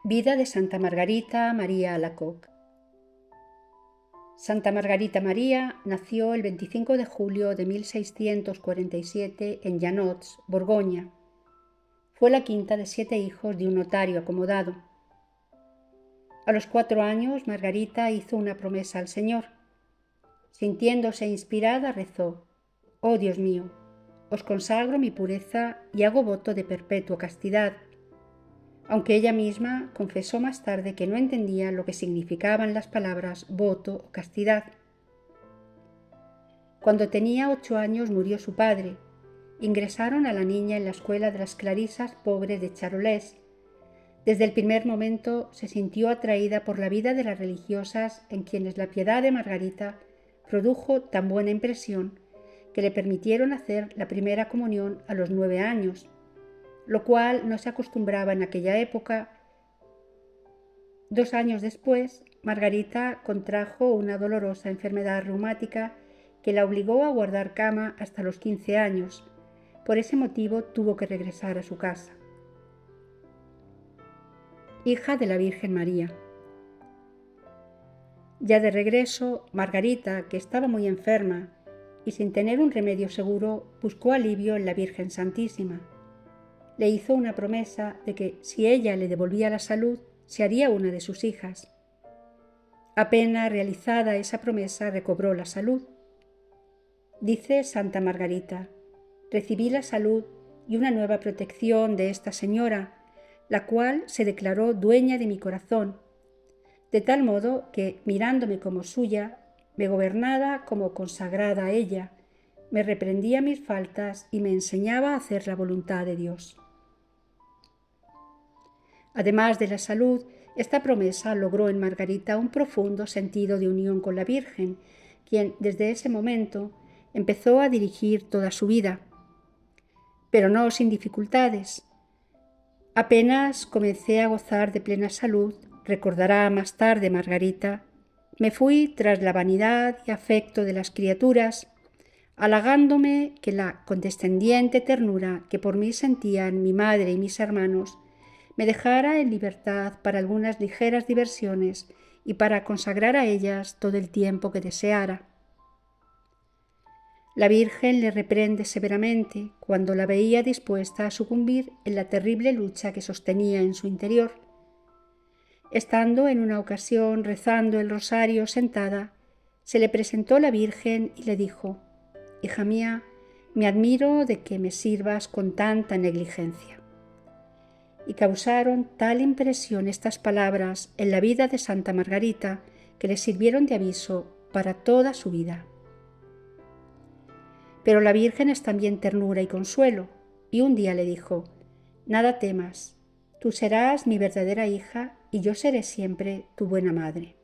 Vida de Santa Margarita María Alacoque. Santa Margarita María nació el 25 de julio de 1647 en Llanots, Borgoña. Fue la quinta de 7 hijos de un notario acomodado. A los 4 años, Margarita hizo una promesa al Señor. Sintiéndose inspirada, rezó: «Oh Dios mío, os consagro mi pureza y hago voto de perpetua castidad», aunque ella misma confesó más tarde que no entendía lo que significaban las palabras voto o castidad. Cuando tenía 8 años murió su padre. Ingresaron a la niña en la escuela de las clarisas pobres de Charolais. Desde el primer momento se sintió atraída por la vida de las religiosas, en quienes la piedad de Margarita produjo tan buena impresión que le permitieron hacer la primera comunión a los 9 años, lo cual no se acostumbraba en aquella época. 2 años después, Margarita contrajo una dolorosa enfermedad reumática que la obligó a guardar cama hasta los 15 años. Por ese motivo tuvo que regresar a su casa. Hija de la Virgen María. Ya de regreso, Margarita, que estaba muy enferma y sin tener un remedio seguro, buscó alivio en la Virgen Santísima. Le hizo una promesa de que, si ella le devolvía la salud, se haría una de sus hijas. Apenas realizada esa promesa, recobró la salud. Dice Santa Margarita: «Recibí la salud y una nueva protección de esta señora, la cual se declaró dueña de mi corazón, de tal modo que, mirándome como suya, me gobernaba como consagrada a ella, me reprendía mis faltas y me enseñaba a hacer la voluntad de Dios». Además de la salud, esta promesa logró en Margarita un profundo sentido de unión con la Virgen, quien desde ese momento empezó a dirigir toda su vida. Pero no sin dificultades. Apenas comencé a gozar de plena salud, recordará más tarde Margarita, me fui tras la vanidad y afecto de las criaturas, halagándome que la condescendiente ternura que por mí sentían mi madre y mis hermanos me dejara en libertad para algunas ligeras diversiones y para consagrar a ellas todo el tiempo que deseara. La Virgen le reprende severamente cuando la veía dispuesta a sucumbir en la terrible lucha que sostenía en su interior. Estando en una ocasión rezando el rosario sentada, se le presentó la Virgen y le dijo: «Hija mía, me admiro de que me sirvas con tanta negligencia». Y causaron tal impresión estas palabras en la vida de Santa Margarita que le sirvieron de aviso para toda su vida. Pero la Virgen es también ternura y consuelo, y un día le dijo: «Nada temas, tú serás mi verdadera hija y yo seré siempre tu buena madre».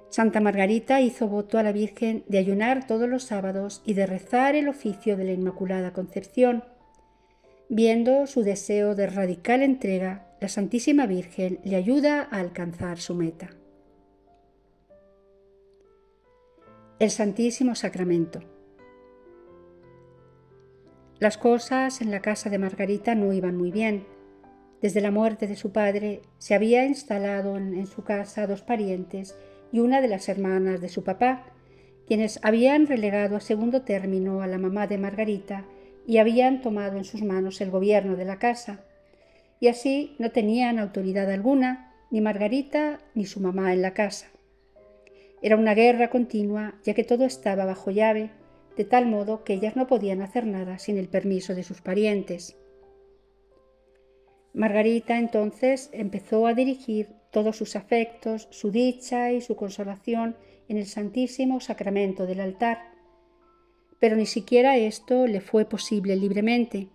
Santa Margarita hizo voto a la Virgen de ayunar todos los sábados y de rezar el oficio de la Inmaculada Concepción. Viendo su deseo de radical entrega, la Santísima Virgen le ayuda a alcanzar su meta. El Santísimo Sacramento. Las cosas en la casa de Margarita no iban muy bien. Desde la muerte de su padre se había instalado en su casa 2 parientes y una de las hermanas de su papá, quienes habían relegado a segundo término a la mamá de Margarita y habían tomado en sus manos el gobierno de la casa, y así no tenían autoridad alguna, ni Margarita ni su mamá en la casa. Era una guerra continua, ya que todo estaba bajo llave, de tal modo que ellas no podían hacer nada sin el permiso de sus parientes. Margarita entonces empezó a dirigir todos sus afectos, su dicha y su consolación en el Santísimo Sacramento del altar. Pero ni siquiera esto le fue posible libremente,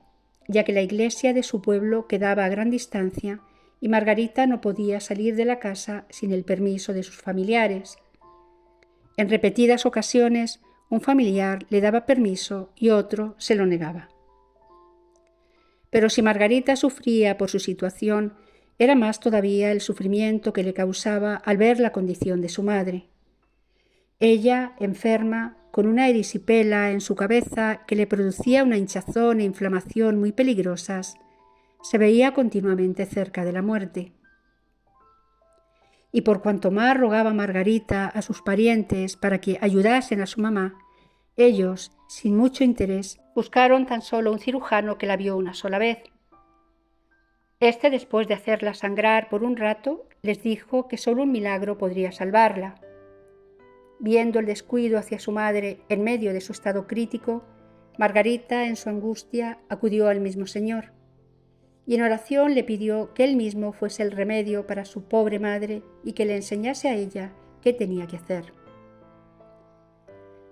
ya que la iglesia de su pueblo quedaba a gran distancia y Margarita no podía salir de la casa sin el permiso de sus familiares. En repetidas ocasiones, un familiar le daba permiso y otro se lo negaba. Pero si Margarita sufría por su situación, era más todavía el sufrimiento que le causaba al ver la condición de su madre. Ella, enferma, con una erisipela en su cabeza que le producía una hinchazón e inflamación muy peligrosas, se veía continuamente cerca de la muerte. Y por cuanto más rogaba Margarita a sus parientes para que ayudasen a su mamá, ellos, sin mucho interés, buscaron tan solo un cirujano que la vio una sola vez. Este, después de hacerla sangrar por un rato, les dijo que solo un milagro podría salvarla. Viendo el descuido hacia su madre en medio de su estado crítico, Margarita, en su angustia, acudió al mismo Señor y en oración le pidió que él mismo fuese el remedio para su pobre madre y que le enseñase a ella qué tenía que hacer.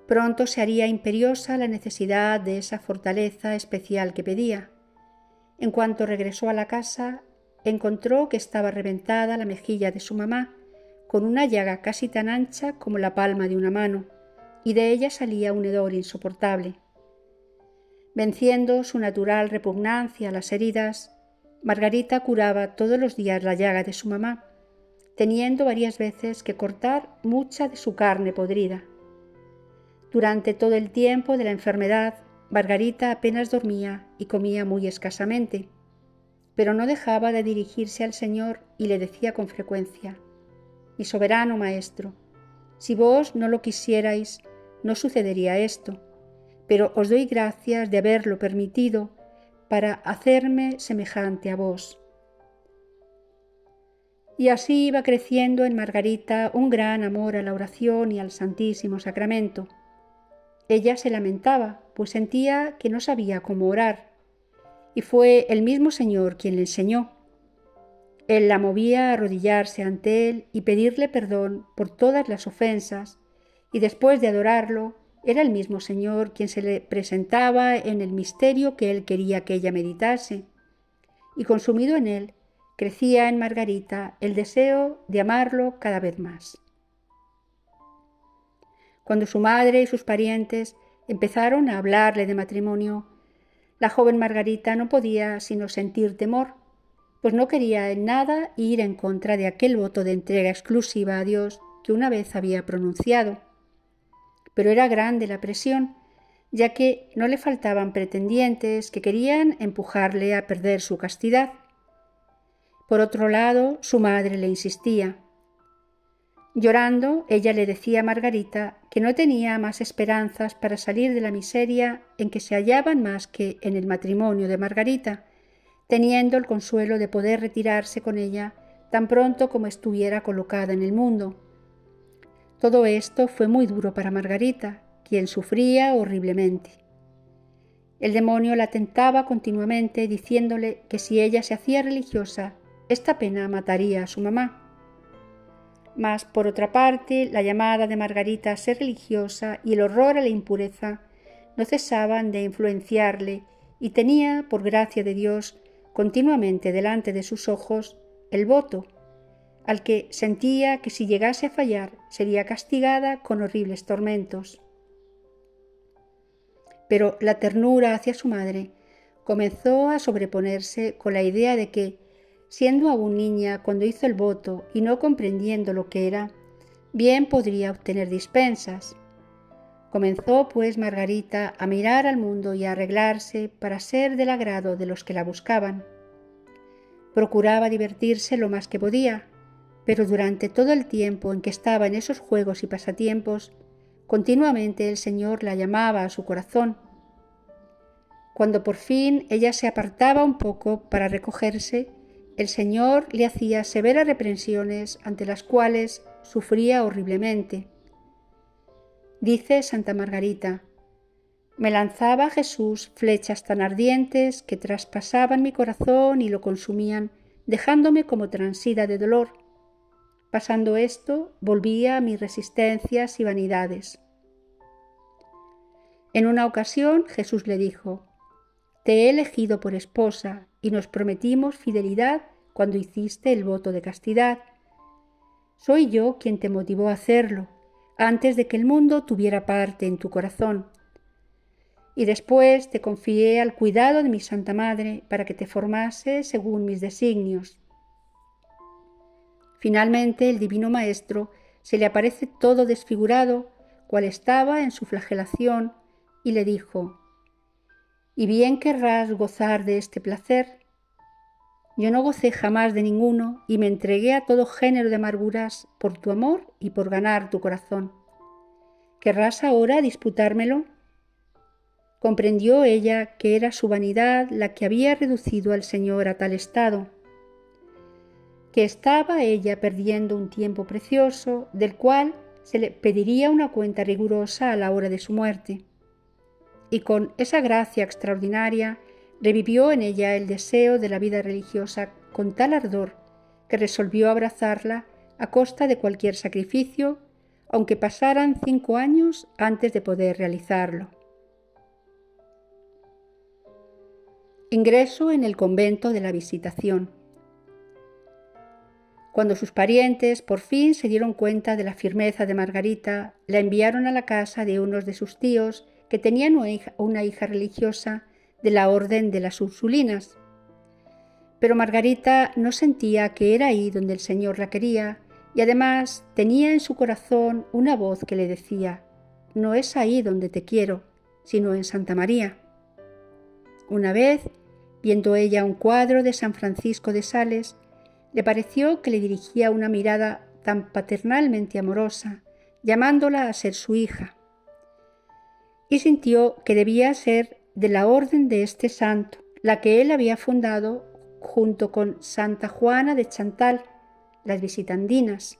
Pronto se haría imperiosa la necesidad de esa fortaleza especial que pedía. En cuanto regresó a la casa, encontró que estaba reventada la mejilla de su mamá, con una llaga casi tan ancha como la palma de una mano, y de ella salía un hedor insoportable. Venciendo su natural repugnancia a las heridas, Margarita curaba todos los días la llaga de su mamá, teniendo varias veces que cortar mucha de su carne podrida. Durante todo el tiempo de la enfermedad, Margarita apenas dormía y comía muy escasamente, pero no dejaba de dirigirse al Señor y le decía con frecuencia: «Mi soberano Maestro, si vos no lo quisierais, no sucedería esto, pero os doy gracias de haberlo permitido para hacerme semejante a vos». Y así iba creciendo en Margarita un gran amor a la oración y al Santísimo Sacramento. Ella se lamentaba, pues sentía que no sabía cómo orar, y fue el mismo Señor quien le enseñó. Él la movía a arrodillarse ante Él y pedirle perdón por todas las ofensas, y después de adorarlo, era el mismo Señor quien se le presentaba en el misterio que Él quería que ella meditase, y consumido en él, crecía en Margarita el deseo de amarlo cada vez más. Cuando su madre y sus parientes empezaron a hablarle de matrimonio, la joven Margarita no podía sino sentir temor, pues no quería en nada ir en contra de aquel voto de entrega exclusiva a Dios que una vez había pronunciado. Pero era grande la presión, ya que no le faltaban pretendientes que querían empujarle a perder su castidad. Por otro lado, su madre le insistía. Llorando, ella le decía a Margarita que no tenía más esperanzas para salir de la miseria en que se hallaban más que en el matrimonio de Margarita, teniendo el consuelo de poder retirarse con ella tan pronto como estuviera colocada en el mundo. Todo esto fue muy duro para Margarita, quien sufría horriblemente. El demonio la tentaba continuamente diciéndole que si ella se hacía religiosa, esta pena mataría a su mamá. Mas, por otra parte, la llamada de Margarita a ser religiosa y el horror a la impureza no cesaban de influenciarle y tenía, por gracia de Dios, continuamente delante de sus ojos el voto, al que sentía que si llegase a fallar sería castigada con horribles tormentos. Pero la ternura hacia su madre comenzó a sobreponerse con la idea de que, siendo aún niña cuando hizo el voto y no comprendiendo lo que era, bien podría obtener dispensas. Comenzó, pues, Margarita a mirar al mundo y a arreglarse para ser del agrado de los que la buscaban. Procuraba divertirse lo más que podía, pero durante todo el tiempo en que estaba en esos juegos y pasatiempos, continuamente el Señor la llamaba a su corazón. Cuando por fin ella se apartaba un poco para recogerse, el Señor le hacía severas reprensiones ante las cuales sufría horriblemente. Dice Santa Margarita: «Me lanzaba Jesús flechas tan ardientes que traspasaban mi corazón y lo consumían, dejándome como transida de dolor. Pasando esto, volvía a mis resistencias y vanidades». En una ocasión Jesús le dijo: «Te he elegido por esposa y nos prometimos fidelidad cuando hiciste el voto de castidad. Soy yo quien te motivó a hacerlo, antes de que el mundo tuviera parte en tu corazón. Y después te confié al cuidado de mi Santa Madre para que te formase según mis designios». Finalmente el Divino Maestro se le aparece todo desfigurado, cual estaba en su flagelación, y le dijo: «¿Y bien querrás gozar de este placer? Yo no gocé jamás de ninguno y me entregué a todo género de amarguras por tu amor y por ganar tu corazón. ¿Querrás ahora disputármelo? Comprendió ella que era su vanidad la que había reducido al Señor a tal estado, que estaba ella perdiendo un tiempo precioso del cual se le pediría una cuenta rigurosa a la hora de su muerte. Y con esa gracia extraordinaria revivió en ella el deseo de la vida religiosa con tal ardor que resolvió abrazarla a costa de cualquier sacrificio, aunque pasaran 5 años antes de poder realizarlo. Ingreso en el convento de la Visitación. Cuando sus parientes por fin se dieron cuenta de la firmeza de Margarita, la enviaron a la casa de unos de sus tíos que tenían una hija religiosa de la orden de las Ursulinas. Pero Margarita no sentía que era ahí donde el Señor la quería y además tenía en su corazón una voz que le decía: no es ahí donde te quiero, sino en Santa María. Una vez, viendo ella un cuadro de San Francisco de Sales, le pareció que le dirigía una mirada tan paternalmente amorosa, llamándola a ser su hija, y sintió que debía ser de la orden de este santo, la que él había fundado junto con Santa Juana de Chantal, las Visitandinas.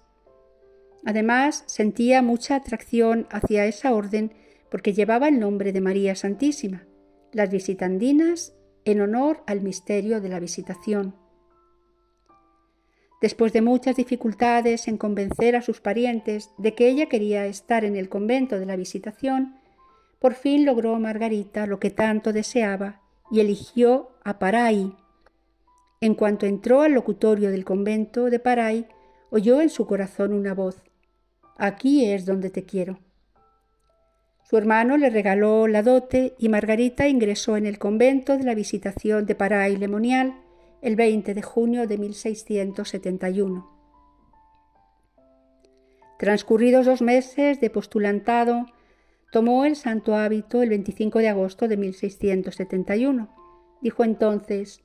Además, sentía mucha atracción hacia esa orden porque llevaba el nombre de María Santísima, las Visitandinas, en honor al misterio de la Visitación. Después de muchas dificultades en convencer a sus parientes de que ella quería estar en el convento de la Visitación, por fin logró Margarita lo que tanto deseaba y eligió a Paray. En cuanto entró al locutorio del convento de Paray, oyó en su corazón una voz: «Aquí es donde te quiero». Su hermano le regaló la dote y Margarita ingresó en el convento de la Visitación de Paray-le-Monial el 20 de junio de 1671. Transcurridos 2 meses de postulantado, tomó el santo hábito el 25 de agosto de 1671. Dijo entonces: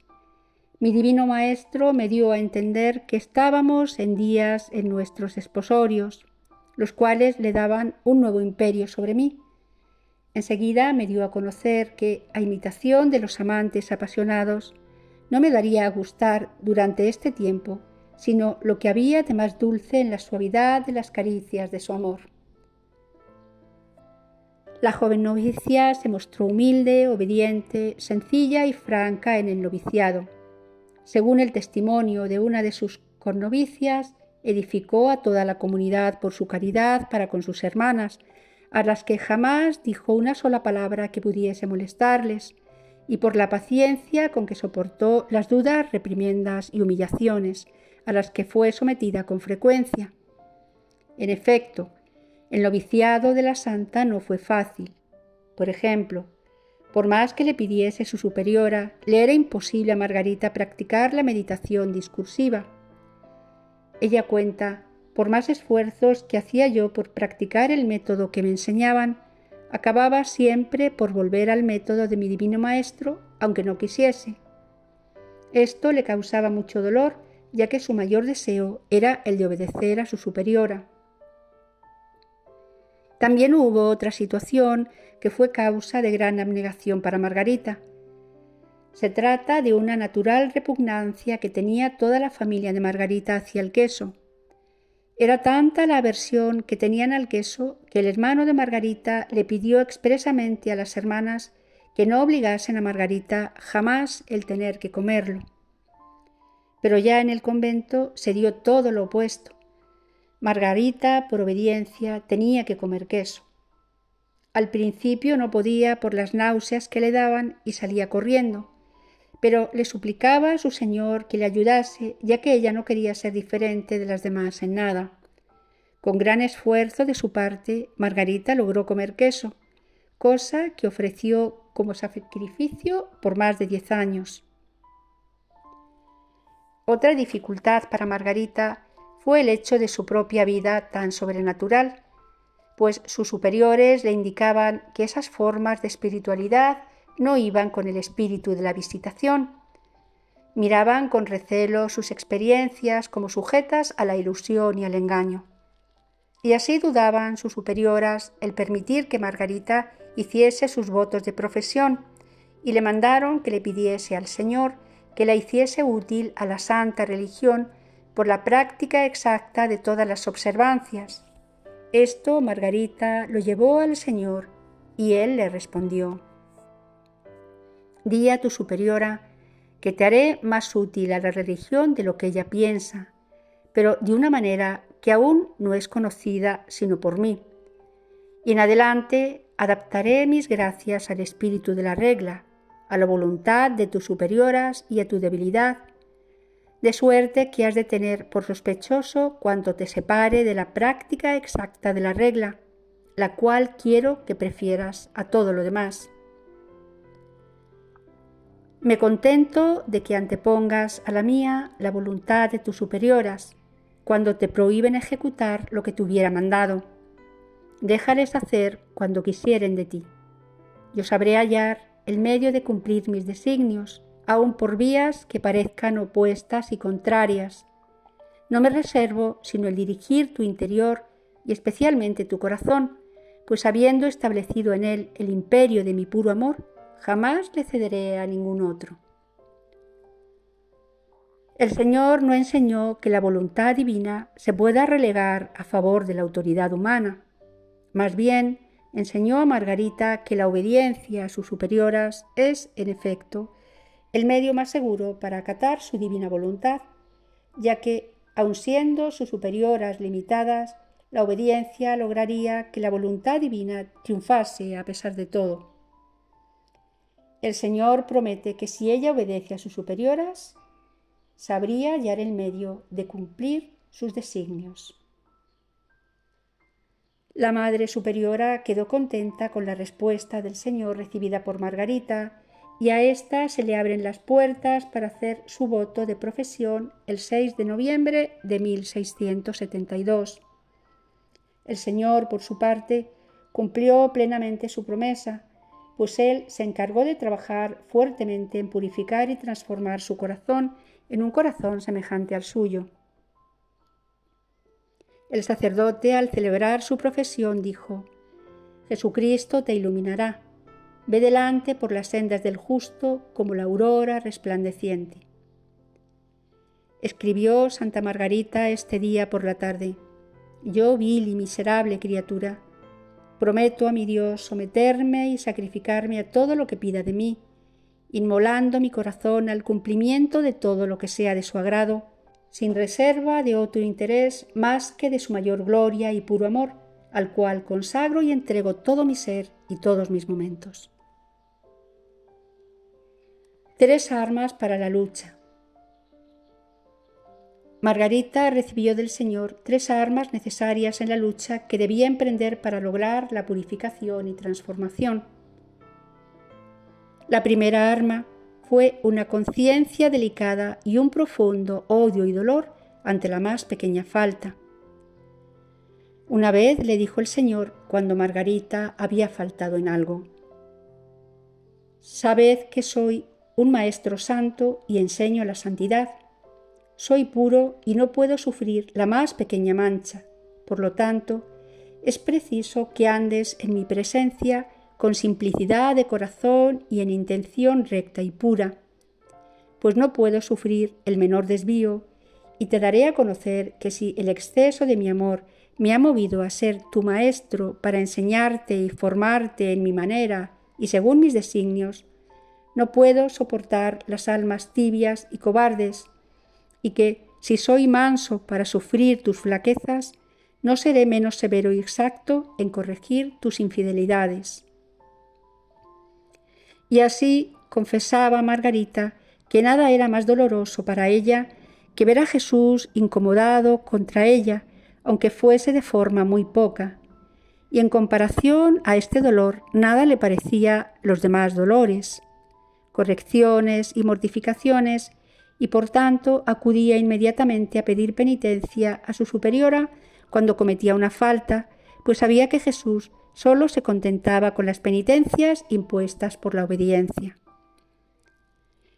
«Mi divino maestro me dio a entender que estábamos en días en nuestros esposorios, los cuales le daban un nuevo imperio sobre mí. Enseguida me dio a conocer que, a imitación de los amantes apasionados, no me daría a gustar durante este tiempo, sino lo que había de más dulce en la suavidad de las caricias de su amor». La joven novicia se mostró humilde, obediente, sencilla y franca en el noviciado. Según el testimonio de una de sus connovicias, edificó a toda la comunidad por su caridad para con sus hermanas, a las que jamás dijo una sola palabra que pudiese molestarles, y por la paciencia con que soportó las dudas, reprimiendas y humillaciones a las que fue sometida con frecuencia. En efecto, el noviciado de la santa no fue fácil. Por ejemplo, por más que le pidiese su superiora, le era imposible a Margarita practicar la meditación discursiva. Ella cuenta: por más esfuerzos que hacía yo por practicar el método que me enseñaban, acababa siempre por volver al método de mi divino maestro, aunque no quisiese. Esto le causaba mucho dolor, ya que su mayor deseo era el de obedecer a su superiora. También hubo otra situación que fue causa de gran abnegación para Margarita. Se trata de una natural repugnancia que tenía toda la familia de Margarita hacia el queso. Era tanta la aversión que tenían al queso que el hermano de Margarita le pidió expresamente a las hermanas que no obligasen a Margarita jamás el tener que comerlo. Pero ya en el convento se dio todo lo opuesto. Margarita, por obediencia, tenía que comer queso. Al principio no podía por las náuseas que le daban y salía corriendo, pero le suplicaba a su señor que le ayudase, ya que ella no quería ser diferente de las demás en nada. Con gran esfuerzo de su parte, Margarita logró comer queso, cosa que ofreció como sacrificio por más de 10 años. Otra dificultad para Margarita fue el hecho de su propia vida tan sobrenatural, pues sus superiores le indicaban que esas formas de espiritualidad no iban con el espíritu de la Visitación. Miraban con recelo sus experiencias como sujetas a la ilusión y al engaño. Y así dudaban sus superioras el permitir que Margarita hiciese sus votos de profesión, y le mandaron que le pidiese al Señor que la hiciese útil a la santa religión por la práctica exacta de todas las observancias. Esto Margarita lo llevó al Señor, y él le respondió: «Di a tu superiora que te haré más útil a la religión de lo que ella piensa, pero de una manera que aún no es conocida sino por mí. Y en adelante adaptaré mis gracias al espíritu de la regla, a la voluntad de tus superioras y a tu debilidad, de suerte que has de tener por sospechoso cuanto te separe de la práctica exacta de la regla, la cual quiero que prefieras a todo lo demás. Me contento de que antepongas a la mía la voluntad de tus superioras, cuando te prohíben ejecutar lo que te hubiera mandado. Déjales hacer cuando quisieren de ti. Yo sabré hallar el medio de cumplir mis designios, aun por vías que parezcan opuestas y contrarias. No me reservo sino el dirigir tu interior y especialmente tu corazón, pues habiendo establecido en él el imperio de mi puro amor, jamás le cederé a ningún otro». El Señor no enseñó que la voluntad divina se pueda relegar a favor de la autoridad humana. Más bien, enseñó a Margarita que la obediencia a sus superioras es, en efecto, el medio más seguro para acatar su divina voluntad, ya que, aun siendo sus superioras limitadas, la obediencia lograría que la voluntad divina triunfase a pesar de todo. El Señor promete que si ella obedece a sus superioras, sabría hallar el medio de cumplir sus designios. La Madre Superiora quedó contenta con la respuesta del Señor recibida por Margarita, y a ésta se le abren las puertas para hacer su voto de profesión el 6 de noviembre de 1672. El Señor, por su parte, cumplió plenamente su promesa, pues Él se encargó de trabajar fuertemente en purificar y transformar su corazón en un corazón semejante al suyo. El sacerdote, al celebrar su profesión, dijo: «Jesucristo te iluminará. Ve delante por las sendas del justo como la aurora resplandeciente». Escribió Santa Margarita este día por la tarde: «Yo, vil y miserable criatura, prometo a mi Dios someterme y sacrificarme a todo lo que pida de mí, inmolando mi corazón al cumplimiento de todo lo que sea de su agrado, sin reserva de otro interés más que de su mayor gloria y puro amor, al cual consagro y entrego todo mi ser y todos mis momentos». 3 armas para la lucha. Margarita recibió del Señor 3 armas necesarias en la lucha que debía emprender para lograr la purificación y transformación. La primera arma fue una conciencia delicada y un profundo odio y dolor ante la más pequeña falta. Una vez le dijo el Señor cuando Margarita había faltado en algo: «Sabed que soy un maestro santo y enseño la santidad. Soy puro y no puedo sufrir la más pequeña mancha. Por lo tanto, es preciso que andes en mi presencia con simplicidad de corazón y en intención recta y pura, pues no puedo sufrir el menor desvío, y te daré a conocer que si el exceso de mi amor me ha movido a ser tu maestro para enseñarte y formarte en mi manera y según mis designios, no puedo soportar las almas tibias y cobardes, y que, si soy manso para sufrir tus flaquezas, no seré menos severo y exacto en corregir tus infidelidades». Y así confesaba Margarita que nada era más doloroso para ella que ver a Jesús incomodado contra ella, aunque fuese de forma muy poca. Y en comparación a este dolor, nada le parecía los demás dolores, correcciones y mortificaciones, y por tanto acudía inmediatamente a pedir penitencia a su superiora cuando cometía una falta, pues sabía que Jesús solo se contentaba con las penitencias impuestas por la obediencia.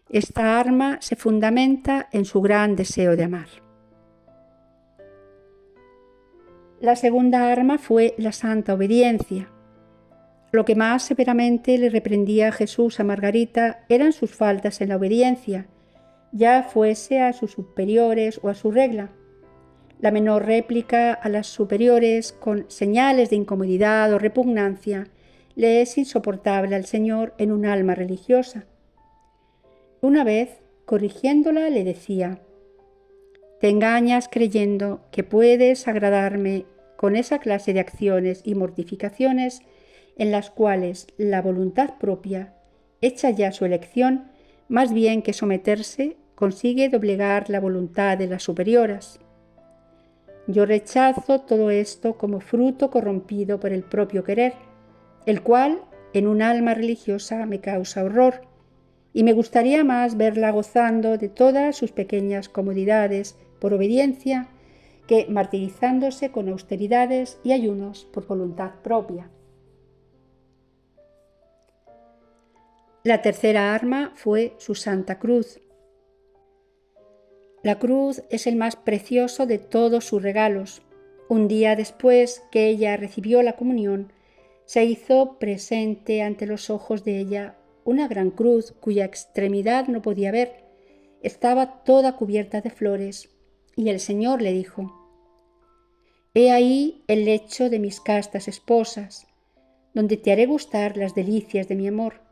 Esta arma se fundamenta en su gran deseo de amar. La segunda arma fue la santa obediencia. Lo que más severamente le reprendía Jesús a Margarita eran sus faltas en la obediencia, ya fuese a sus superiores o a su regla. La menor réplica a las superiores con señales de incomodidad o repugnancia le es insoportable al Señor en un alma religiosa. Una vez, corrigiéndola, le decía: «Te engañas creyendo que puedes agradarme con esa clase de acciones y mortificaciones en las cuales la voluntad propia, hecha ya su elección, más bien que someterse, consigue doblegar la voluntad de las superioras. Yo rechazo todo esto como fruto corrompido por el propio querer, el cual en un alma religiosa me causa horror, y me gustaría más verla gozando de todas sus pequeñas comodidades por obediencia que martirizándose con austeridades y ayunos por voluntad propia». La tercera arma fue su Santa Cruz. La cruz es el más precioso de todos sus regalos. Un día después que ella recibió la comunión, se hizo presente ante los ojos de ella una gran cruz cuya extremidad no podía ver. Estaba toda cubierta de flores, y el Señor le dijo: «He ahí el lecho de mis castas esposas, donde te haré gustar las delicias de mi amor.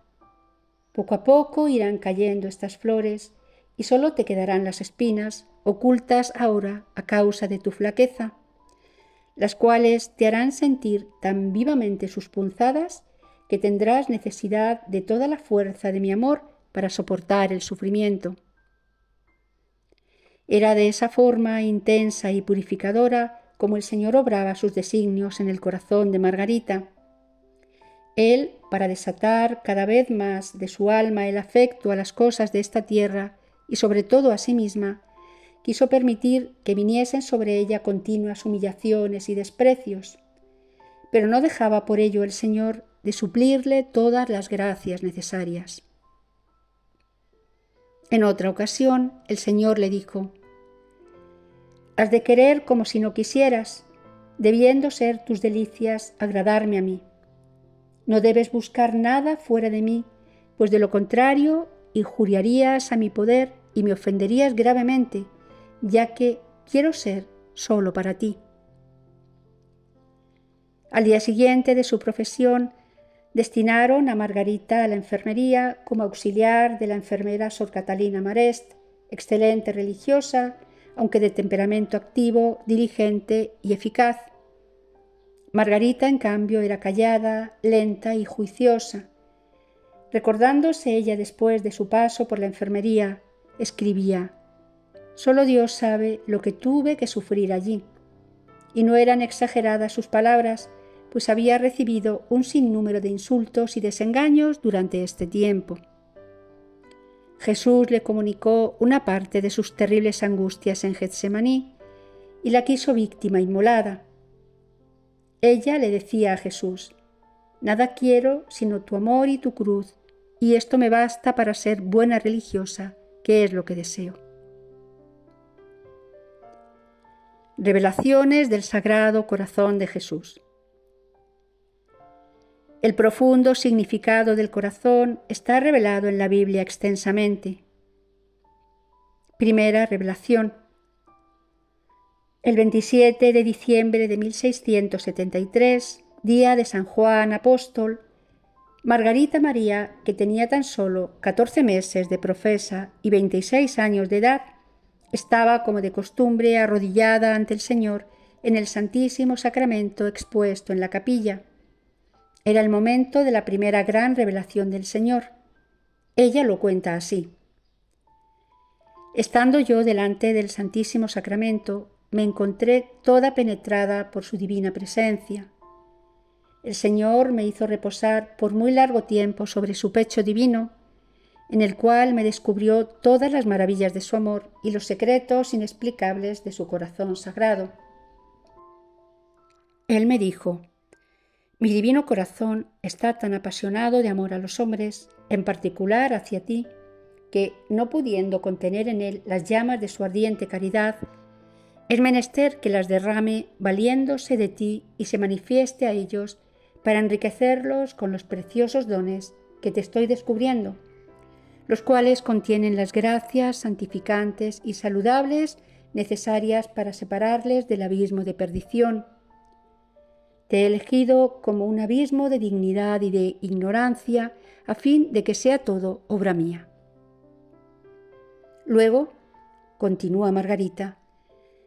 Poco a poco irán cayendo estas flores, y solo te quedarán las espinas, ocultas ahora a causa de tu flaqueza, las cuales te harán sentir tan vivamente sus punzadas que tendrás necesidad de toda la fuerza de mi amor para soportar el sufrimiento». Era de esa forma intensa y purificadora como el Señor obraba sus designios en el corazón de Margarita. Él, para desatar cada vez más de su alma el afecto a las cosas de esta tierra y sobre todo a sí misma, quiso permitir que viniesen sobre ella continuas humillaciones y desprecios, pero no dejaba por ello el Señor de suplirle todas las gracias necesarias. En otra ocasión, el Señor le dijo: «Has de querer como si no quisieras, debiendo ser tus delicias agradarme a mí. No debes buscar nada fuera de mí, pues de lo contrario injuriarías a mi poder y me ofenderías gravemente, ya que quiero ser solo para ti». Al día siguiente de su profesión, destinaron a Margarita a la enfermería como auxiliar de la enfermera Sor Catalina Marest, excelente religiosa, aunque de temperamento activo, diligente y eficaz. Margarita, en cambio, era callada, lenta y juiciosa. Recordándose ella después de su paso por la enfermería, escribía: «Solo Dios sabe lo que tuve que sufrir allí». Y no eran exageradas sus palabras, pues había recibido un sinnúmero de insultos y desengaños durante este tiempo. Jesús le comunicó una parte de sus terribles angustias en Getsemaní y la quiso víctima inmolada. Ella le decía a Jesús: «Nada quiero sino tu amor y tu cruz, y esto me basta para ser buena religiosa, que es lo que deseo». Revelaciones del Sagrado Corazón de Jesús. El profundo significado del corazón está revelado en la Biblia extensamente. Primera revelación. El 27 de diciembre de 1673, día de San Juan Apóstol, Margarita María, que tenía tan solo 14 meses de profesa y 26 años de edad, estaba como de costumbre arrodillada ante el Señor en el Santísimo Sacramento expuesto en la capilla. Era el momento de la primera gran revelación del Señor. Ella lo cuenta así: «Estando yo delante del Santísimo Sacramento, me encontré toda penetrada por su divina presencia. El Señor me hizo reposar por muy largo tiempo sobre su pecho divino, en el cual me descubrió todas las maravillas de su amor y los secretos inexplicables de su corazón sagrado. Él me dijo: mi divino corazón está tan apasionado de amor a los hombres, en particular hacia ti, que, no pudiendo contener en él las llamas de su ardiente caridad, es menester que las derrame valiéndose de ti y se manifieste a ellos para enriquecerlos con los preciosos dones que te estoy descubriendo, los cuales contienen las gracias santificantes y saludables necesarias para separarles del abismo de perdición. Te he elegido como un abismo de dignidad y de ignorancia, a fin de que sea todo obra mía. Luego, continúa Margarita,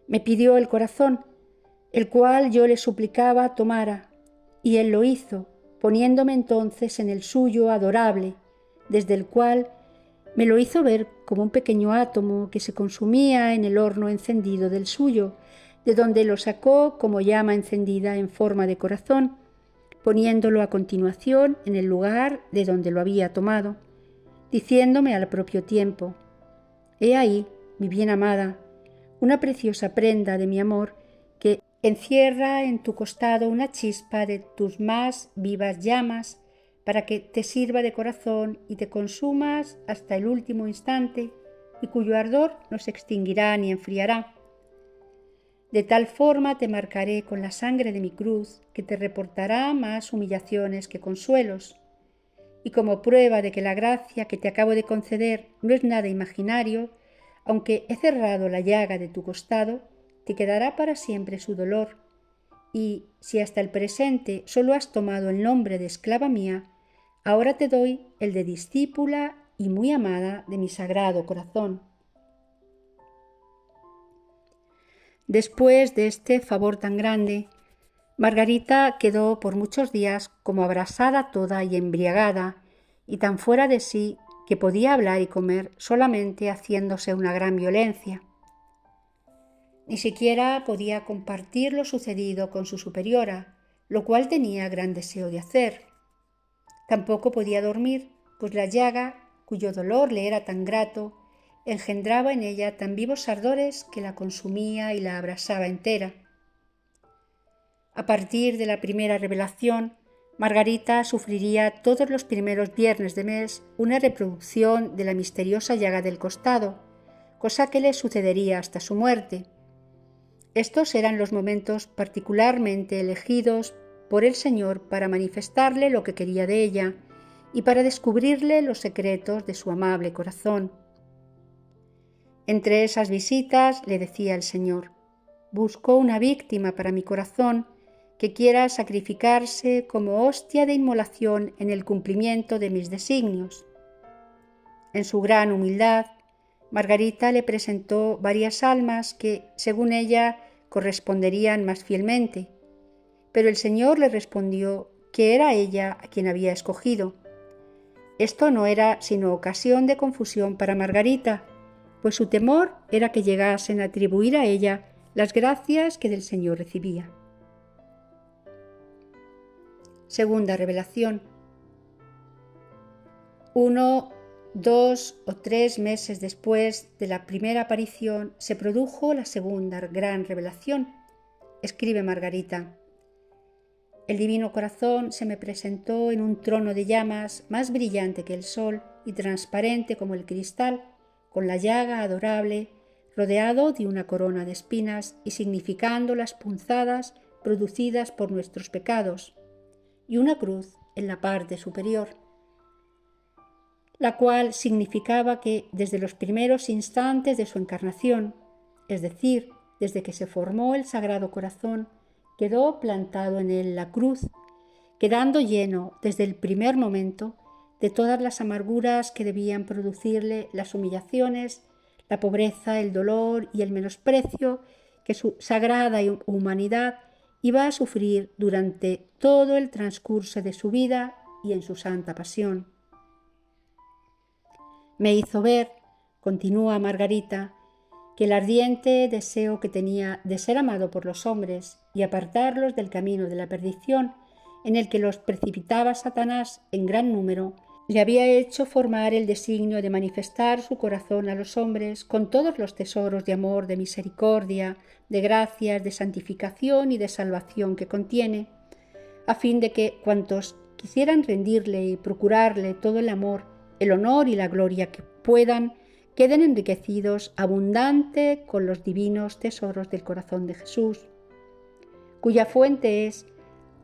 me pidió el corazón, el cual yo le suplicaba tomara, y él lo hizo, poniéndome entonces en el suyo adorable, desde el cual me lo hizo ver como un pequeño átomo que se consumía en el horno encendido del suyo, de donde lo sacó como llama encendida en forma de corazón, poniéndolo a continuación en el lugar de donde lo había tomado, diciéndome al propio tiempo: «He ahí, mi bien amada, una preciosa prenda de mi amor que encierra en tu costado una chispa de tus más vivas llamas, para que te sirva de corazón y te consumas hasta el último instante, y cuyo ardor no se extinguirá ni enfriará. De tal forma te marcaré con la sangre de mi cruz, que te reportará más humillaciones que consuelos. Y como prueba de que la gracia que te acabo de conceder no es nada imaginario, aunque he cerrado la llaga de tu costado, te quedará para siempre su dolor. Y si hasta el presente solo has tomado el nombre de esclava mía, ahora te doy el de discípula y muy amada de mi sagrado corazón». Después de este favor tan grande, Margarita quedó por muchos días como abrasada toda y embriagada, y tan fuera de sí que podía hablar y comer solamente haciéndose una gran violencia. Ni siquiera podía compartir lo sucedido con su superiora, lo cual tenía gran deseo de hacer. Tampoco podía dormir, pues la llaga, cuyo dolor le era tan grato, engendraba en ella tan vivos ardores que la consumía y la abrasaba entera. A partir de la primera revelación, Margarita sufriría todos los primeros viernes de mes una reproducción de la misteriosa llaga del costado, cosa que le sucedería hasta su muerte. Estos eran los momentos particularmente elegidos por el Señor para manifestarle lo que quería de ella y para descubrirle los secretos de su amable corazón. Entre esas visitas le decía el Señor: «Busco una víctima para mi corazón que quiera sacrificarse como hostia de inmolación en el cumplimiento de mis designios». En su gran humildad, Margarita le presentó varias almas que, según ella, corresponderían más fielmente, pero el Señor le respondió que era ella a quien había escogido. Esto no era sino ocasión de confusión para Margarita, pues su temor era que llegasen a atribuir a ella las gracias que del Señor recibía. Segunda revelación. 1, 2 o 3 meses después de la primera aparición se produjo la segunda gran revelación. Escribe Margarita: «El divino corazón se me presentó en un trono de llamas más brillante que el sol y transparente como el cristal, con la llaga adorable, rodeado de una corona de espinas y significando las punzadas producidas por nuestros pecados, y una cruz en la parte superior, la cual significaba que desde los primeros instantes de su encarnación, es decir, desde que se formó el Sagrado Corazón, quedó plantado en él la cruz, quedando lleno desde el primer momento de todas las amarguras que debían producirle las humillaciones, la pobreza, el dolor y el menosprecio que su sagrada humanidad iba a sufrir durante todo el transcurso de su vida y en su santa pasión. Me hizo ver, continúa Margarita, que el ardiente deseo que tenía de ser amado por los hombres y apartarlos del camino de la perdición en el que los precipitaba Satanás en gran número, le había hecho formar el designio de manifestar su corazón a los hombres con todos los tesoros de amor, de misericordia, de gracias, de santificación y de salvación que contiene, a fin de que cuantos quisieran rendirle y procurarle todo el amor, el honor y la gloria puedan, queden enriquecidos abundante con los divinos tesoros del corazón de Jesús, cuya fuente es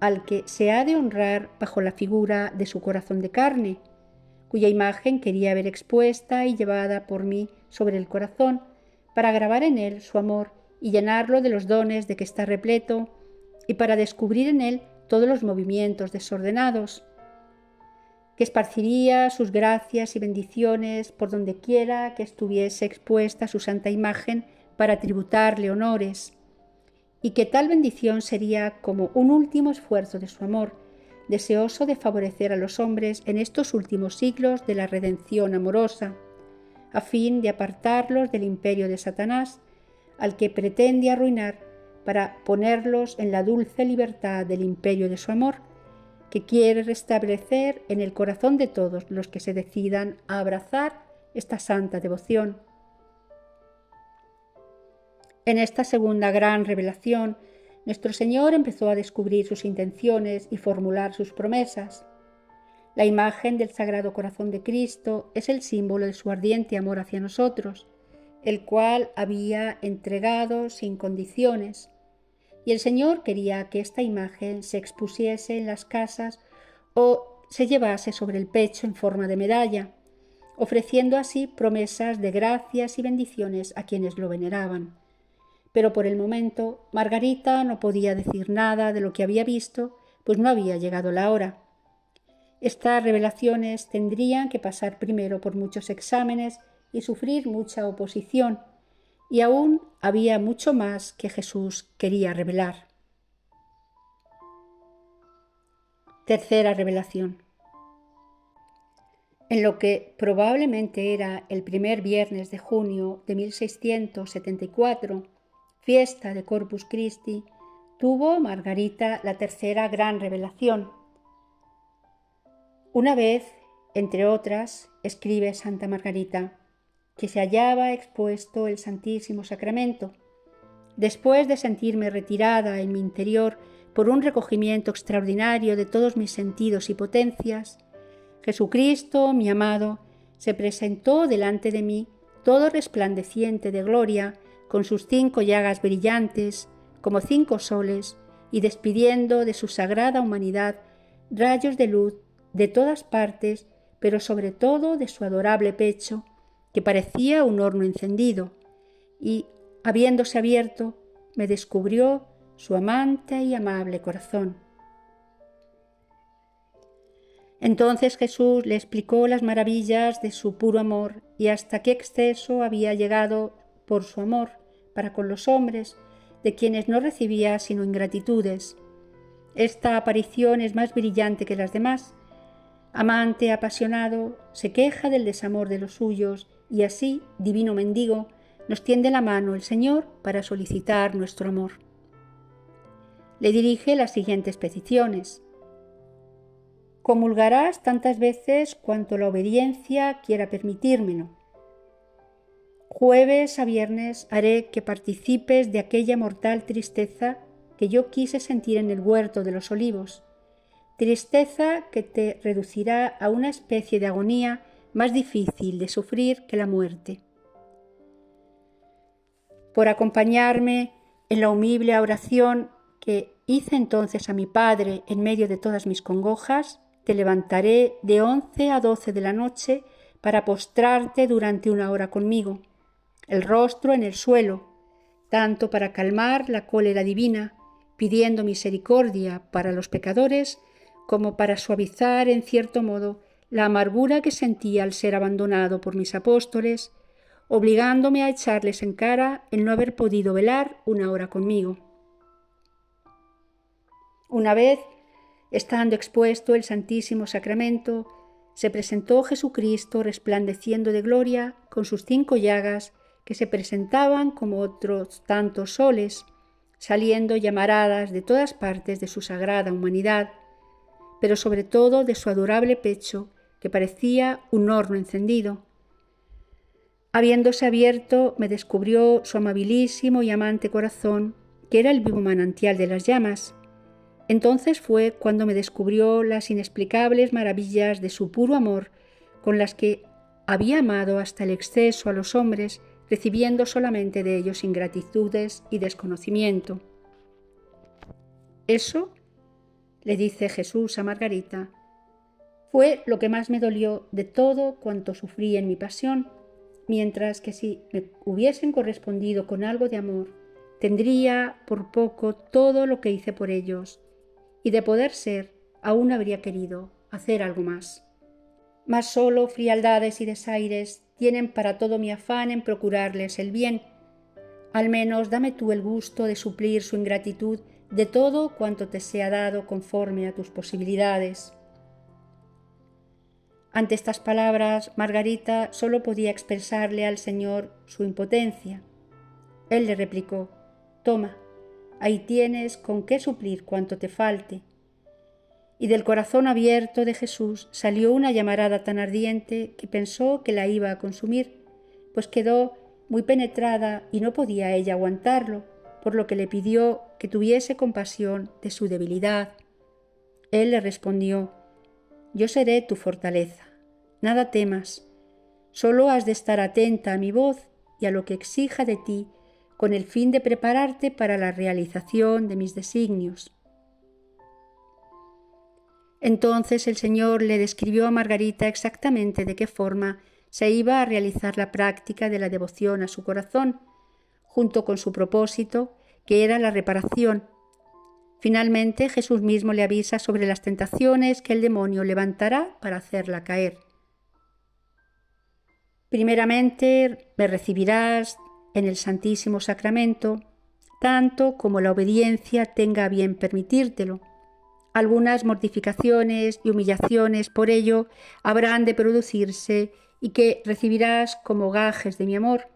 al que se ha de honrar bajo la figura de su corazón de carne, cuya imagen quería ver expuesta y llevada por mí sobre el corazón, para grabar en él su amor y llenarlo de los dones de que está repleto, y para descubrir en él todos los movimientos desordenados, que esparciría sus gracias y bendiciones por donde quiera que estuviese expuesta su santa imagen para tributarle honores, y que tal bendición sería como un último esfuerzo de su amor, deseoso de favorecer a los hombres en estos últimos siglos de la redención amorosa, a fin de apartarlos del imperio de Satanás, al que pretende arruinar para ponerlos en la dulce libertad del imperio de su amor, que quiere restablecer en el corazón de todos los que se decidan a abrazar esta santa devoción. En esta segunda gran revelación, nuestro Señor empezó a descubrir sus intenciones y formular sus promesas. La imagen del Sagrado Corazón de Cristo es el símbolo de su ardiente amor hacia nosotros, el cual había entregado sin condiciones, y el Señor quería que esta imagen se expusiese en las casas o se llevase sobre el pecho en forma de medalla, ofreciendo así promesas de gracias y bendiciones a quienes lo veneraban. Pero por el momento Margarita no podía decir nada de lo que había visto, pues no había llegado la hora. Estas revelaciones tendrían que pasar primero por muchos exámenes y sufrir mucha oposición, y aún había mucho más que Jesús quería revelar. Tercera revelación. En lo que probablemente era el primer viernes de junio de 1674, fiesta de Corpus Christi, tuvo Margarita la tercera gran revelación. Una vez, entre otras, escribe Santa Margarita, que se hallaba expuesto el Santísimo Sacramento, después de sentirme retirada en mi interior por un recogimiento extraordinario de todos mis sentidos y potencias, Jesucristo, mi amado, se presentó delante de mí, todo resplandeciente de gloria, con sus 5 llagas brillantes, como 5 soles, y despidiendo de su sagrada humanidad rayos de luz de todas partes, pero sobre todo de su adorable pecho, que parecía un horno encendido, y, habiéndose abierto, me descubrió su amante y amable corazón. Entonces Jesús le explicó las maravillas de su puro amor y hasta qué exceso había llegado por su amor para con los hombres, de quienes no recibía sino ingratitudes. Esta aparición es más brillante que las demás. Amante apasionado, se queja del desamor de los suyos y así, divino mendigo, nos tiende la mano el Señor para solicitar nuestro amor. Le dirige las siguientes peticiones. Comulgarás tantas veces cuanto la obediencia quiera permitírmelo. Jueves a viernes haré que participes de aquella mortal tristeza que yo quise sentir en el huerto de los olivos, tristeza que te reducirá a una especie de agonía más difícil de sufrir que la muerte. Por acompañarme en la humilde oración que hice entonces a mi Padre en medio de todas mis congojas, te levantaré de 11 a 12 de la noche para postrarte durante 1 hora conmigo, el rostro en el suelo, tanto para calmar la cólera divina, pidiendo misericordia para los pecadores, como para suavizar en cierto modo la amargura que sentía al ser abandonado por mis apóstoles, obligándome a echarles en cara el no haber podido velar 1 hora conmigo. Una vez, estando expuesto el Santísimo Sacramento, se presentó Jesucristo resplandeciendo de gloria con sus 5 llagas que se presentaban como otros tantos soles, saliendo llamaradas de todas partes de su sagrada humanidad, pero sobre todo de su adorable pecho, que parecía un horno encendido. Habiéndose abierto, me descubrió su amabilísimo y amante corazón, que era el vivo manantial de las llamas. Entonces fue cuando me descubrió las inexplicables maravillas de su puro amor, con las que había amado hasta el exceso a los hombres, recibiendo solamente de ellos ingratitudes y desconocimiento. Eso, le dice Jesús a Margarita, fue lo que más me dolió de todo cuanto sufrí en mi pasión, mientras que si me hubiesen correspondido con algo de amor, tendría por poco todo lo que hice por ellos, y de poder ser, aún habría querido hacer algo más. Mas solo frialdades y desaires tienen para todo mi afán en procurarles el bien. Al menos dame tú el gusto de suplir su ingratitud de todo cuanto te sea dado conforme a tus posibilidades. Ante estas palabras, Margarita solo podía expresarle al Señor su impotencia. Él le replicó: «Toma, ahí tienes con qué suplir cuanto te falte». Y del corazón abierto de Jesús salió una llamarada tan ardiente que pensó que la iba a consumir, pues quedó muy penetrada y no podía ella aguantarlo, por lo que le pidió que tuviese compasión de su debilidad. Él le respondió: «Yo seré tu fortaleza, nada temas, solo has de estar atenta a mi voz y a lo que exija de ti, con el fin de prepararte para la realización de mis designios». Entonces el Señor le describió a Margarita exactamente de qué forma se iba a realizar la práctica de la devoción a su corazón, junto con su propósito, que era la reparación. Finalmente, Jesús mismo le avisa sobre las tentaciones que el demonio levantará para hacerla caer. Primeramente, me recibirás en el Santísimo Sacramento, tanto como la obediencia tenga a bien permitírtelo. Algunas mortificaciones y humillaciones por ello habrán de producirse y que recibirás como gajes de mi amor.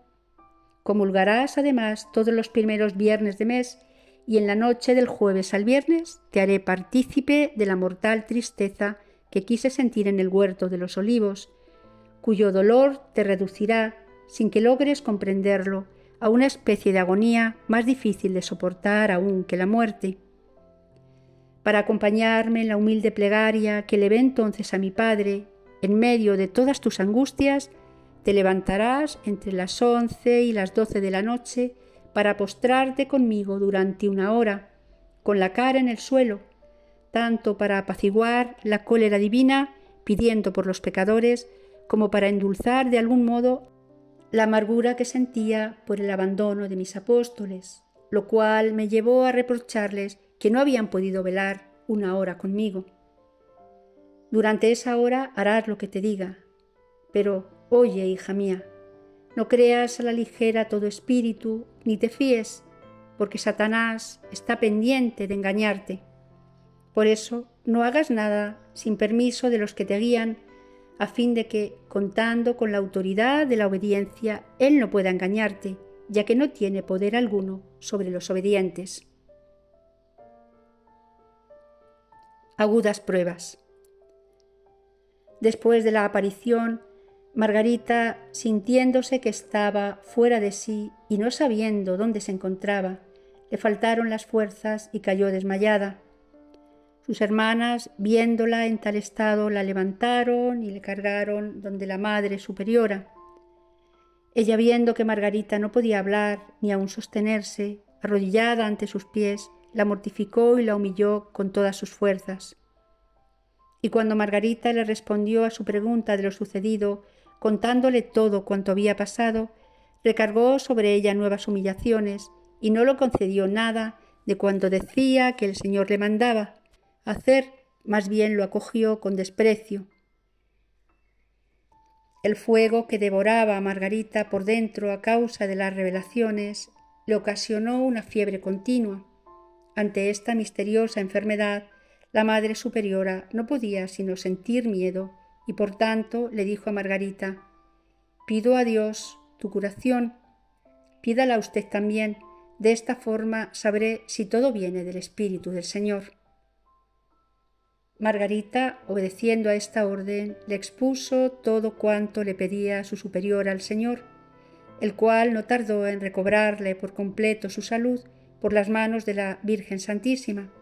Comulgarás además todos los primeros viernes de mes y en la noche del jueves al viernes te haré partícipe de la mortal tristeza que quise sentir en el huerto de los olivos, cuyo dolor te reducirá, sin que logres comprenderlo, a una especie de agonía más difícil de soportar aún que la muerte. Para acompañarme en la humilde plegaria que levé entonces a mi Padre, en medio de todas tus angustias, te levantarás entre las 11 y las 12 de la noche para postrarte conmigo durante 1 hora, con la cara en el suelo, tanto para apaciguar la cólera divina, pidiendo por los pecadores, como para endulzar de algún modo la amargura que sentía por el abandono de mis apóstoles, lo cual me llevó a reprocharles que no habían podido velar 1 hora conmigo. Durante esa hora harás lo que te diga, pero oye, hija mía, no creas a la ligera todo espíritu, ni te fíes, porque Satanás está pendiente de engañarte. Por eso no hagas nada sin permiso de los que te guían, a fin de que, contando con la autoridad de la obediencia, él no pueda engañarte, ya que no tiene poder alguno sobre los obedientes. Agudas pruebas. Después de la aparición, Margarita, sintiéndose que estaba fuera de sí y no sabiendo dónde se encontraba, le faltaron las fuerzas y cayó desmayada. Sus hermanas, viéndola en tal estado, la levantaron y le cargaron donde la Madre Superiora. Ella, viendo que Margarita no podía hablar ni aun sostenerse, arrodillada ante sus pies, la mortificó y la humilló con todas sus fuerzas. Y cuando Margarita le respondió a su pregunta de lo sucedido, contándole todo cuanto había pasado, recargó sobre ella nuevas humillaciones y no le concedió nada de cuanto decía que el Señor le mandaba hacer, más bien lo acogió con desprecio. El fuego que devoraba a Margarita por dentro a causa de las revelaciones le ocasionó una fiebre continua. Ante esta misteriosa enfermedad, la Madre Superiora no podía sino sentir miedo y por tanto le dijo a Margarita: «Pido a Dios tu curación, pídala usted también, de esta forma sabré si todo viene del Espíritu del Señor». Margarita, obedeciendo a esta orden, le expuso todo cuanto le pedía su superior al Señor, el cual no tardó en recobrarle por completo su salud por las manos de la Virgen Santísima,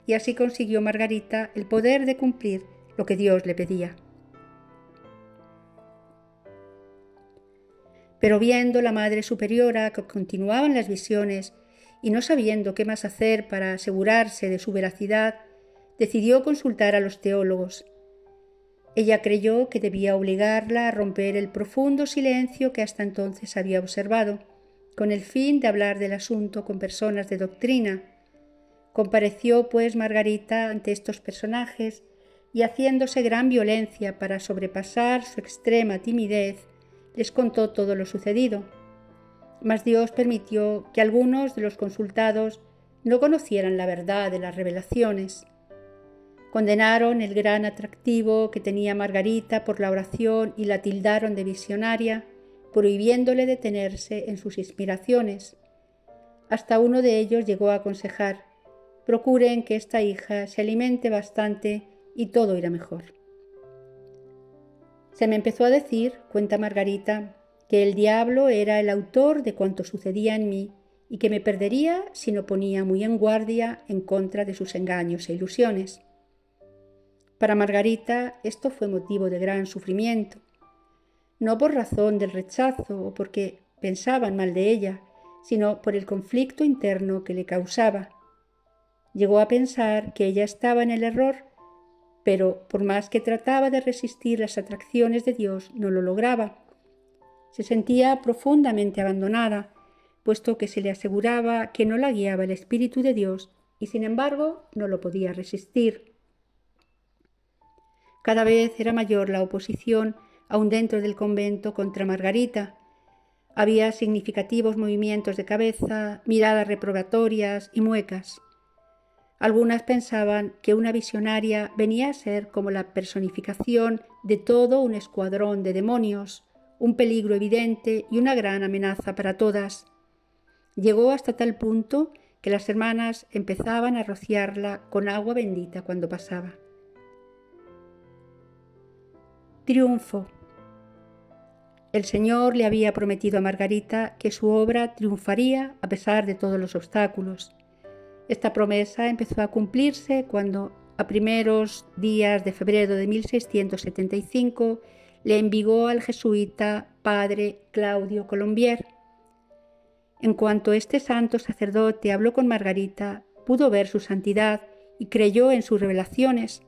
y así consiguió Margarita el poder de cumplir lo que Dios le pedía. Pero viendo la Madre Superiora que continuaban las visiones y no sabiendo qué más hacer para asegurarse de su veracidad, decidió consultar a los teólogos. Ella creyó que debía obligarla a romper el profundo silencio que hasta entonces había observado, con el fin de hablar del asunto con personas de doctrina. Compareció, pues, Margarita ante estos personajes y, haciéndose gran violencia para sobrepasar su extrema timidez, les contó todo lo sucedido. Mas Dios permitió que algunos de los consultados no conocieran la verdad de las revelaciones. Condenaron el gran atractivo que tenía Margarita por la oración y la tildaron de visionaria, prohibiéndole detenerse en sus inspiraciones. Hasta uno de ellos llegó a aconsejar: procuren que esta hija se alimente bastante y todo irá mejor. Se me empezó a decir, cuenta Margarita, que el diablo era el autor de cuanto sucedía en mí y que me perdería si no ponía muy en guardia en contra de sus engaños e ilusiones. Para Margarita esto fue motivo de gran sufrimiento, no por razón del rechazo o porque pensaban mal de ella, sino por el conflicto interno que le causaba. Llegó a pensar que ella estaba en el error, pero por más que trataba de resistir las atracciones de Dios, no lo lograba. Se sentía profundamente abandonada, puesto que se le aseguraba que no la guiaba el Espíritu de Dios y sin embargo no lo podía resistir. Cada vez era mayor la oposición, aun dentro del convento, contra Margarita. Había significativos movimientos de cabeza, miradas reprobatorias y muecas. Algunas pensaban que una visionaria venía a ser como la personificación de todo un escuadrón de demonios, un peligro evidente y una gran amenaza para todas. Llegó hasta tal punto que las hermanas empezaban a rociarla con agua bendita cuando pasaba. Triunfo. El Señor le había prometido a Margarita que su obra triunfaría a pesar de todos los obstáculos. Esta promesa empezó a cumplirse cuando, a primeros días de febrero de 1675, le envigó al jesuita padre Claudio Colombier. En cuanto este santo sacerdote habló con Margarita, pudo ver su santidad y creyó en sus revelaciones,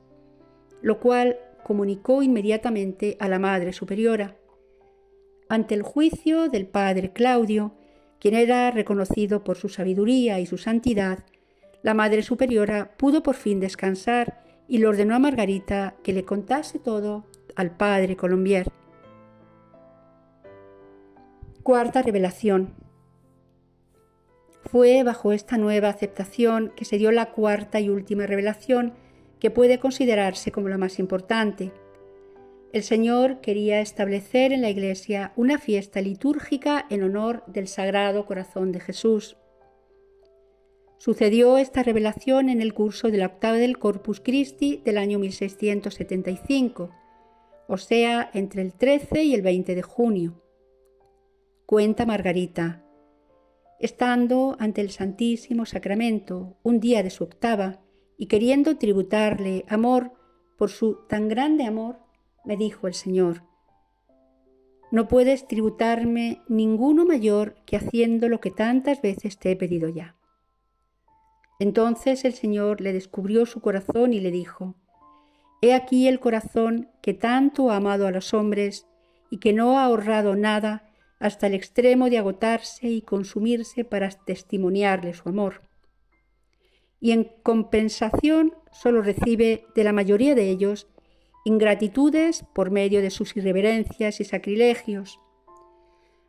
lo cual comunicó inmediatamente a la Madre Superiora. Ante el juicio del padre Claudio, quien era reconocido por su sabiduría y su santidad, la Madre Superiora pudo por fin descansar y le ordenó a Margarita que le contase todo al padre Colombier. Cuarta revelación. Fue bajo esta nueva aceptación que se dio la cuarta y última revelación, que puede considerarse como la más importante. El Señor quería establecer en la Iglesia una fiesta litúrgica en honor del Sagrado Corazón de Jesús. Sucedió esta revelación en el curso de la octava del Corpus Christi del año 1675, o sea, entre el 13 y el 20 de junio. Cuenta Margarita: estando ante el Santísimo Sacramento un día de su octava y queriendo tributarle amor por su tan grande amor, me dijo el Señor: no puedes tributarme ninguno mayor que haciendo lo que tantas veces te he pedido ya. Entonces el Señor le descubrió su corazón y le dijo: he aquí el corazón que tanto ha amado a los hombres y que no ha ahorrado nada hasta el extremo de agotarse y consumirse para testimoniarle su amor. Y en compensación solo recibe de la mayoría de ellos ingratitudes por medio de sus irreverencias y sacrilegios,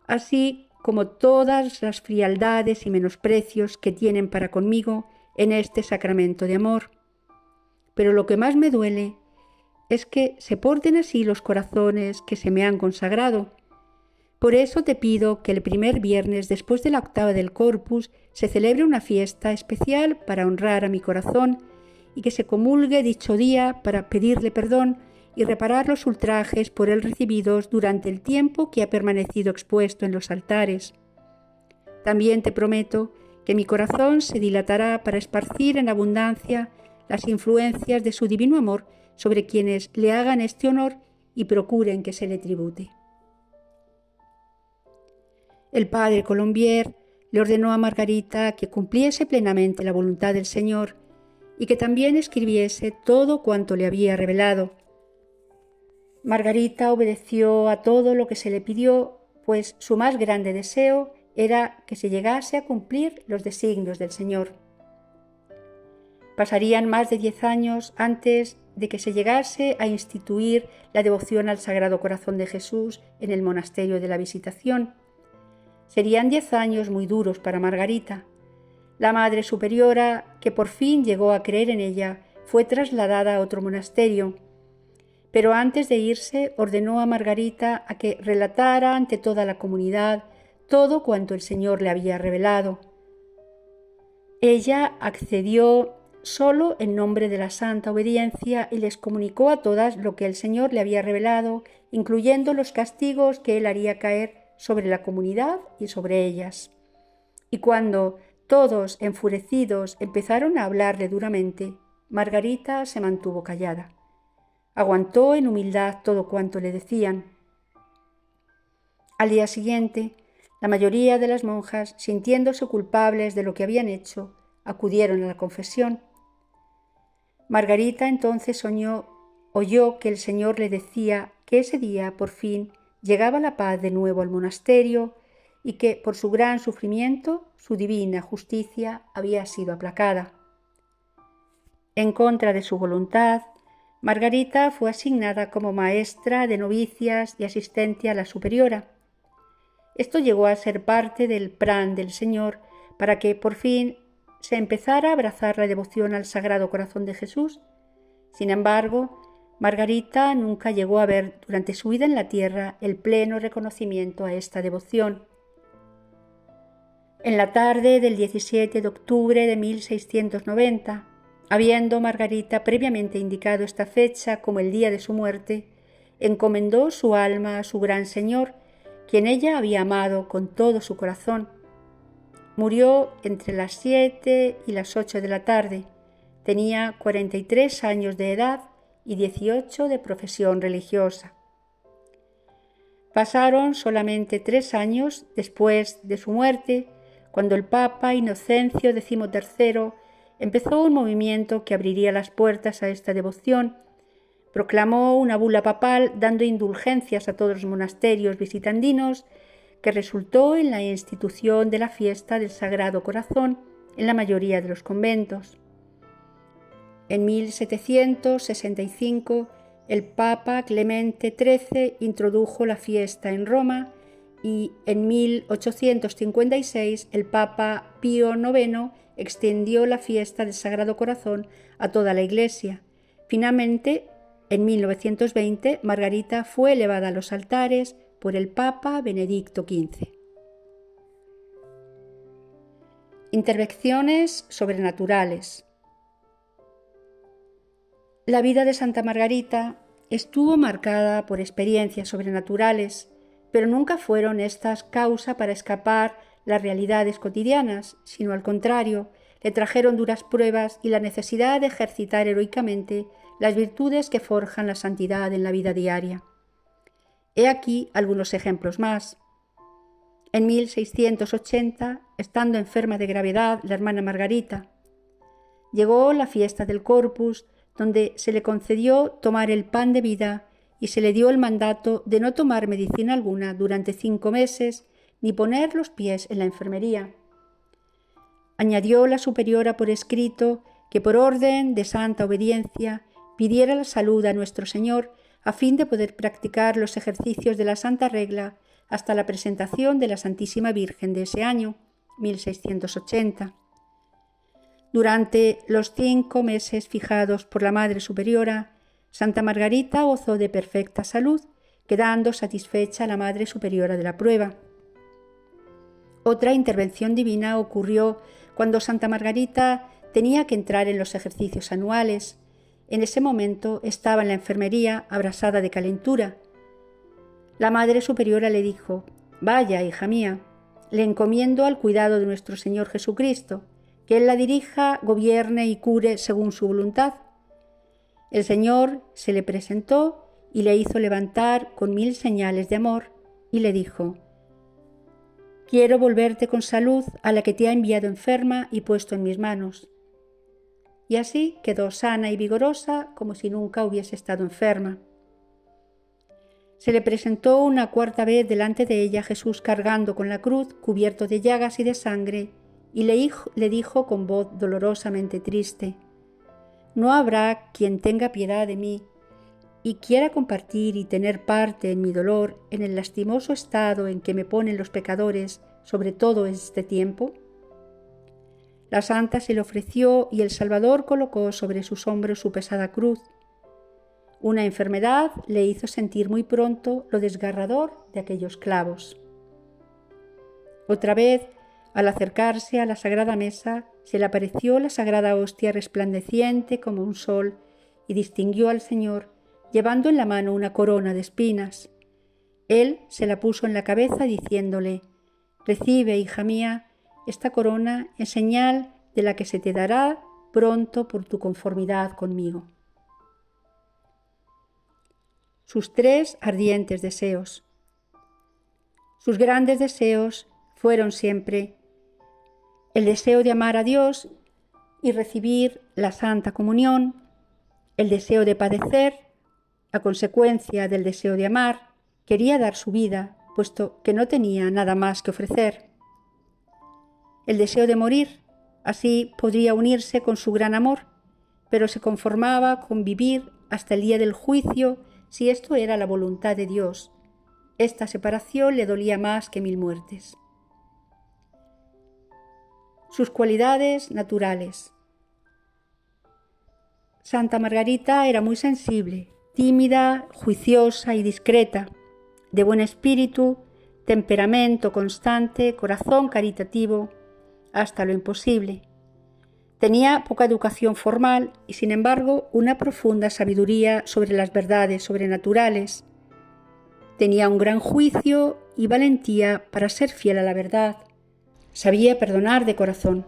así como todas las frialdades y menosprecios que tienen para conmigo en este sacramento de amor. Pero lo que más me duele es que se porten así los corazones que se me han consagrado. Por eso te pido que el primer viernes después de la octava del Corpus se celebre una fiesta especial para honrar a mi corazón y que se comulgue dicho día para pedirle perdón y reparar los ultrajes por él recibidos durante el tiempo que ha permanecido expuesto en los altares. También te prometo que mi corazón se dilatará para esparcir en abundancia las influencias de su divino amor sobre quienes le hagan este honor y procuren que se le tribute. El padre Colombier le ordenó a Margarita que cumpliese plenamente la voluntad del Señor y que también escribiese todo cuanto le había revelado. Margarita obedeció a todo lo que se le pidió, pues su más grande deseo era que se llegase a cumplir los designios del Señor. Pasarían más de 10 años antes de que se llegase a instituir la devoción al Sagrado Corazón de Jesús en el monasterio de la Visitación. Serían 10 años muy duros para Margarita. La Madre Superiora, que por fin llegó a creer en ella, fue trasladada a otro monasterio, pero antes de irse ordenó a Margarita a que relatara ante toda la comunidad todo cuanto el Señor le había revelado. Ella accedió solo en nombre de la santa obediencia y les comunicó a todas lo que el Señor le había revelado, incluyendo los castigos que él haría caer sobre la comunidad y sobre ellas. Y cuando todos, enfurecidos, empezaron a hablarle duramente, Margarita se mantuvo callada. Aguantó en humildad todo cuanto le decían. Al día siguiente, la mayoría de las monjas, sintiéndose culpables de lo que habían hecho, acudieron a la confesión. Margarita entonces oyó que el Señor le decía que ese día, por fin, llegaba la paz de nuevo al monasterio y que, por su gran sufrimiento, su divina justicia había sido aplacada. En contra de su voluntad, Margarita fue asignada como maestra de novicias y asistente a la superiora. Esto llegó a ser parte del plan del Señor para que, por fin, se empezara a abrazar la devoción al Sagrado Corazón de Jesús. Sin embargo, Margarita nunca llegó a ver durante su vida en la tierra el pleno reconocimiento a esta devoción. En la tarde del 17 de octubre de 1690, habiendo Margarita previamente indicado esta fecha como el día de su muerte, encomendó su alma a su gran Señor, quien ella había amado con todo su corazón. Murió entre las 7 y las 8 de la tarde. Tenía 43 años de edad y 18 de profesión religiosa. Pasaron solamente 3 años después de su muerte, cuando el Papa Inocencio XIII empezó un movimiento que abriría las puertas a esta devoción. Proclamó una bula papal dando indulgencias a todos los monasterios visitandinos, que resultó en la institución de la fiesta del Sagrado Corazón en la mayoría de los conventos. En 1765, el Papa Clemente XIII introdujo la fiesta en Roma y en 1856 el Papa Pío IX extendió la fiesta del Sagrado Corazón a toda la Iglesia. Finalmente, en 1920, Margarita fue elevada a los altares por el Papa Benedicto XV. Intervenciones sobrenaturales. La vida de Santa Margarita estuvo marcada por experiencias sobrenaturales, pero nunca fueron estas causa para escapar las realidades cotidianas, sino al contrario, le trajeron duras pruebas y la necesidad de ejercitar heroicamente las virtudes que forjan la santidad en la vida diaria. He aquí algunos ejemplos más. En 1680, estando enferma de gravedad la hermana Margarita, llegó la fiesta del Corpus, donde se le concedió tomar el pan de vida y se le dio el mandato de no tomar medicina alguna durante 5 meses ni poner los pies en la enfermería. Añadió la superiora por escrito que por orden de santa obediencia pidiera la salud a nuestro Señor a fin de poder practicar los ejercicios de la Santa Regla hasta la presentación de la Santísima Virgen de ese año, 1680. Durante los 5 meses fijados por la Madre Superiora, Santa Margarita gozó de perfecta salud, quedando satisfecha la Madre Superiora de la prueba. Otra intervención divina ocurrió cuando Santa Margarita tenía que entrar en los ejercicios anuales. En ese momento estaba en la enfermería abrasada de calentura. La Madre Superiora le dijo: «Vaya, hija mía, le encomiendo al cuidado de nuestro Señor Jesucristo, que Él la dirija, gobierne y cure según su voluntad». El Señor se le presentó y le hizo levantar con 1000 señales de amor y le dijo: Quiero volverte con salud a la que te ha enviado enferma y puesto en mis manos. Y así quedó sana y vigorosa como si nunca hubiese estado enferma. Se le presentó una cuarta vez delante de ella Jesús cargando con la cruz, cubierto de llagas y de sangre, y le dijo con voz dolorosamente triste: «No habrá quien tenga piedad de mí y quiera compartir y tener parte en mi dolor, en el lastimoso estado en que me ponen los pecadores, sobre todo este tiempo». La santa se le ofreció y el Salvador colocó sobre sus hombros su pesada cruz. Una enfermedad le hizo sentir muy pronto lo desgarrador de aquellos clavos. Otra vez, al acercarse a la sagrada mesa, se le apareció la sagrada hostia resplandeciente como un sol y distinguió al Señor llevando en la mano una corona de espinas. Él se la puso en la cabeza diciéndole: «Recibe, hija mía, esta corona en señal de la que se te dará pronto por tu conformidad conmigo». Sus 3 ardientes deseos. Sus grandes deseos fueron siempre el deseo de amar a Dios y recibir la Santa Comunión, el deseo de padecer, a consecuencia del deseo de amar, quería dar su vida, puesto que no tenía nada más que ofrecer. El deseo de morir, así podría unirse con su gran amor, pero se conformaba con vivir hasta el día del juicio si esto era la voluntad de Dios. Esta separación le dolía más que 1000 muertes. Sus cualidades naturales. Santa Margarita era muy sensible, tímida, juiciosa y discreta, de buen espíritu, temperamento constante, corazón caritativo, hasta lo imposible. Tenía poca educación formal y, sin embargo, una profunda sabiduría sobre las verdades sobrenaturales. Tenía un gran juicio y valentía para ser fiel a la verdad. Sabía perdonar de corazón.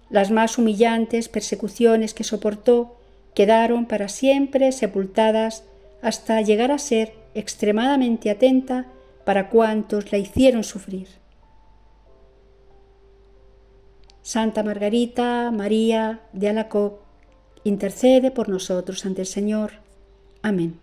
Las más humillantes persecuciones que soportó quedaron para siempre sepultadas hasta llegar a ser extremadamente atenta para cuantos la hicieron sufrir. Santa Margarita María de Alacoque, intercede por nosotros ante el Señor. Amén.